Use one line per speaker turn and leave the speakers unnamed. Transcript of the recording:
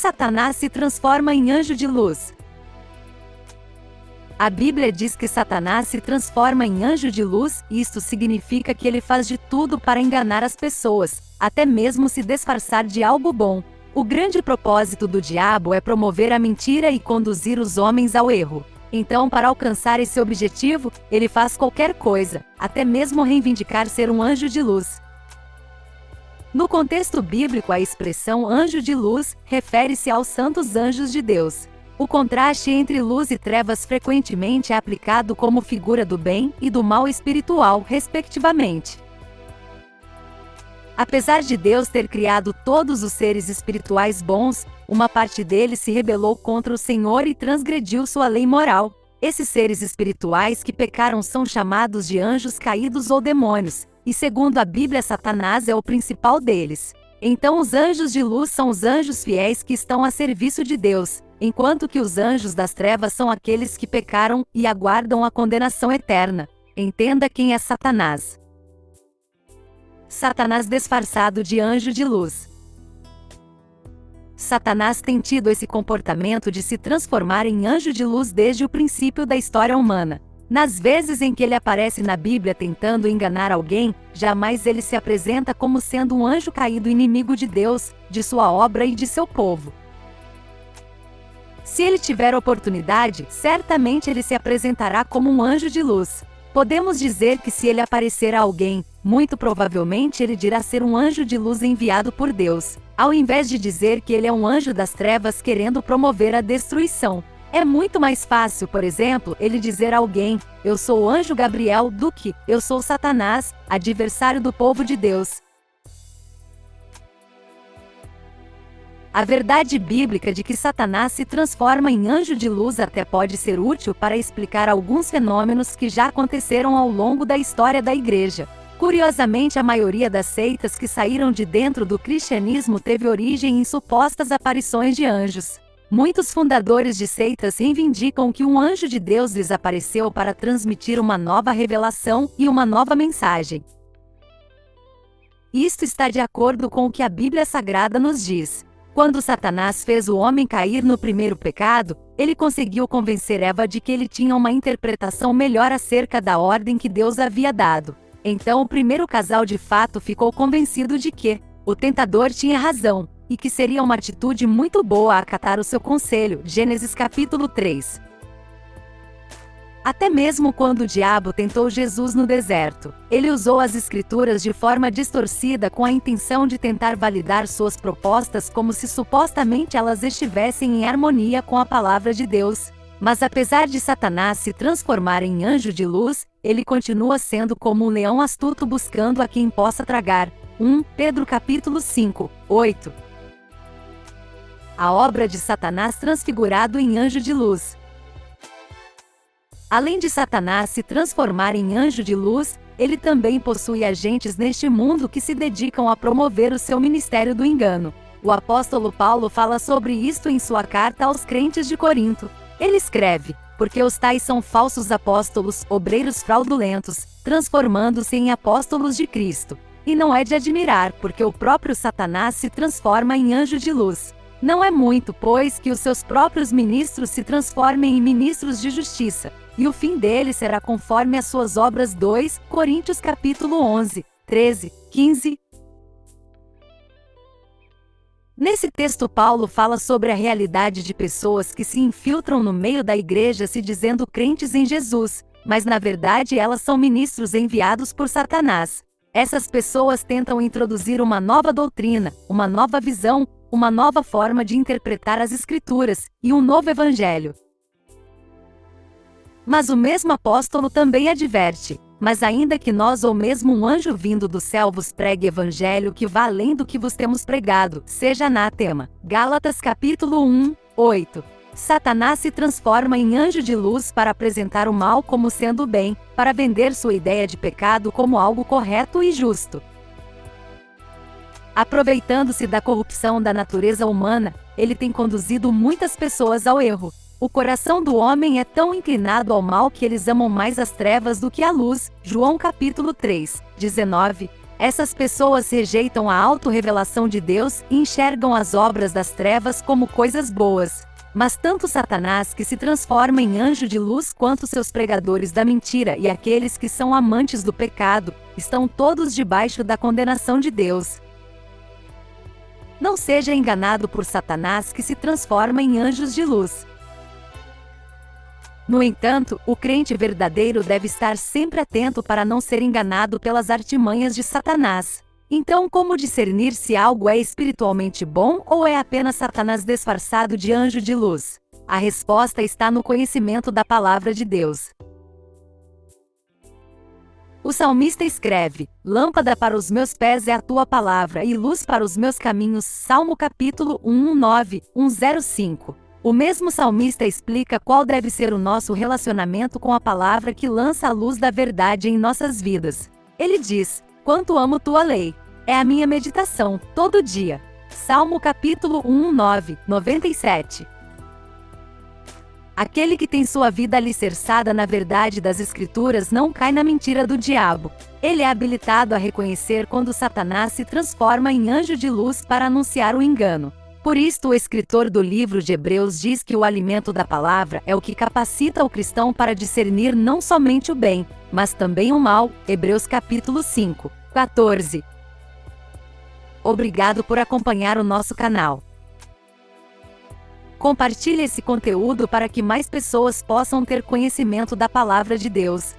Satanás se transforma em anjo de luz? A Bíblia diz que Satanás se transforma em anjo de luz, e isto significa que ele faz de tudo para enganar as pessoas, até mesmo se disfarçar de algo bom. O grande propósito do diabo é promover a mentira e conduzir os homens ao erro. Então, para alcançar esse objetivo, ele faz qualquer coisa, até mesmo reivindicar ser um anjo de luz. No contexto bíblico, a expressão anjo de luz refere-se aos santos anjos de Deus. O contraste entre luz e trevas frequentemente é aplicado como figura do bem e do mal espiritual, respectivamente. Apesar de Deus ter criado todos os seres espirituais bons, uma parte deles se rebelou contra o Senhor e transgrediu sua lei moral. Esses seres espirituais que pecaram são chamados de anjos caídos ou demônios, e segundo a Bíblia, Satanás é o principal deles. Então os anjos de luz são os anjos fiéis que estão a serviço de Deus, enquanto que os anjos das trevas são aqueles que pecaram e aguardam a condenação eterna. Entenda quem é Satanás. Satanás disfarçado de anjo de luz. Satanás tem tido esse comportamento de se transformar em anjo de luz desde o princípio da história humana. Nas vezes em que ele aparece na Bíblia tentando enganar alguém, jamais ele se apresenta como sendo um anjo caído inimigo de Deus, de sua obra e de seu povo. Se ele tiver oportunidade, certamente ele se apresentará como um anjo de luz. Podemos dizer que se ele aparecer a alguém, muito provavelmente ele dirá ser um anjo de luz enviado por Deus, ao invés de dizer que ele é um anjo das trevas querendo promover a destruição. É muito mais fácil, por exemplo, ele dizer a alguém, eu sou o anjo Gabriel, do que, eu sou Satanás, adversário do povo de Deus. A verdade bíblica de que Satanás se transforma em anjo de luz até pode ser útil para explicar alguns fenômenos que já aconteceram ao longo da história da Igreja. Curiosamente, a maioria das seitas que saíram de dentro do cristianismo teve origem em supostas aparições de anjos. Muitos fundadores de seitas reivindicam que um anjo de Deus lhes apareceu para transmitir uma nova revelação e uma nova mensagem. Isto está de acordo com o que a Bíblia Sagrada nos diz. Quando Satanás fez o homem cair no primeiro pecado, ele conseguiu convencer Eva de que ele tinha uma interpretação melhor acerca da ordem que Deus havia dado. Então o primeiro casal de fato ficou convencido de que o tentador tinha razão, e que seria uma atitude muito boa acatar o seu conselho. Gênesis capítulo 3. Até mesmo quando o diabo tentou Jesus no deserto, ele usou as escrituras de forma distorcida com a intenção de tentar validar suas propostas como se supostamente elas estivessem em harmonia com a palavra de Deus. Mas apesar de Satanás se transformar em anjo de luz, ele continua sendo como um leão astuto buscando a quem possa tragar. 1 Pedro capítulo 5, 8. A obra de Satanás transfigurado em anjo de luz. Além de Satanás se transformar em anjo de luz, ele também possui agentes neste mundo que se dedicam a promover o seu ministério do engano. O apóstolo Paulo fala sobre isto em sua carta aos crentes de Corinto. Ele escreve, porque os tais são falsos apóstolos, obreiros fraudulentos, transformando-se em apóstolos de Cristo. E não é de admirar, porque o próprio Satanás se transforma em anjo de luz. Não é muito, pois, que os seus próprios ministros se transformem em ministros de justiça, e o fim deles será conforme as suas obras. 2 Coríntios capítulo 11, 13, 15. Nesse texto Paulo fala sobre a realidade de pessoas que se infiltram no meio da igreja se dizendo crentes em Jesus, mas na verdade elas são ministros enviados por Satanás. Essas pessoas tentam introduzir uma nova doutrina, uma nova visão, uma nova forma de interpretar as Escrituras, e um novo evangelho. Mas o mesmo apóstolo também adverte, mas ainda que nós ou mesmo um anjo vindo do céu vos pregue evangelho que vá além do que vos temos pregado, seja anátema. Gálatas capítulo 1, 8. Satanás se transforma em anjo de luz para apresentar o mal como sendo o bem, para vender sua ideia de pecado como algo correto e justo. Aproveitando-se da corrupção da natureza humana, ele tem conduzido muitas pessoas ao erro. O coração do homem é tão inclinado ao mal que eles amam mais as trevas do que a luz. João capítulo 3, 19. Essas pessoas rejeitam a autorrevelação de Deus e enxergam as obras das trevas como coisas boas. Mas tanto Satanás, que se transforma em anjo de luz, quanto seus pregadores da mentira e aqueles que são amantes do pecado, estão todos debaixo da condenação de Deus. Não seja enganado por Satanás, que se transforma em anjos de luz. No entanto, o crente verdadeiro deve estar sempre atento para não ser enganado pelas artimanhas de Satanás. Então, como discernir se algo é espiritualmente bom ou é apenas Satanás disfarçado de anjo de luz? A resposta está no conhecimento da palavra de Deus. O salmista escreve: "Lâmpada para os meus pés é a tua palavra e luz para os meus caminhos." Salmo capítulo 119, 105. O mesmo salmista explica qual deve ser o nosso relacionamento com a palavra que lança a luz da verdade em nossas vidas. Ele diz: "Quanto amo tua lei! É a minha meditação, todo dia." Salmo capítulo 119, 97. Aquele que tem sua vida alicerçada na verdade das Escrituras não cai na mentira do diabo. Ele é habilitado a reconhecer quando Satanás se transforma em anjo de luz para anunciar o engano. Por isto, o escritor do livro de Hebreus diz que o alimento da palavra é o que capacita o cristão para discernir não somente o bem, mas também o mal. Hebreus capítulo 5, 14. Obrigado por acompanhar o nosso canal. Compartilhe esse conteúdo para que mais pessoas possam ter conhecimento da palavra de Deus.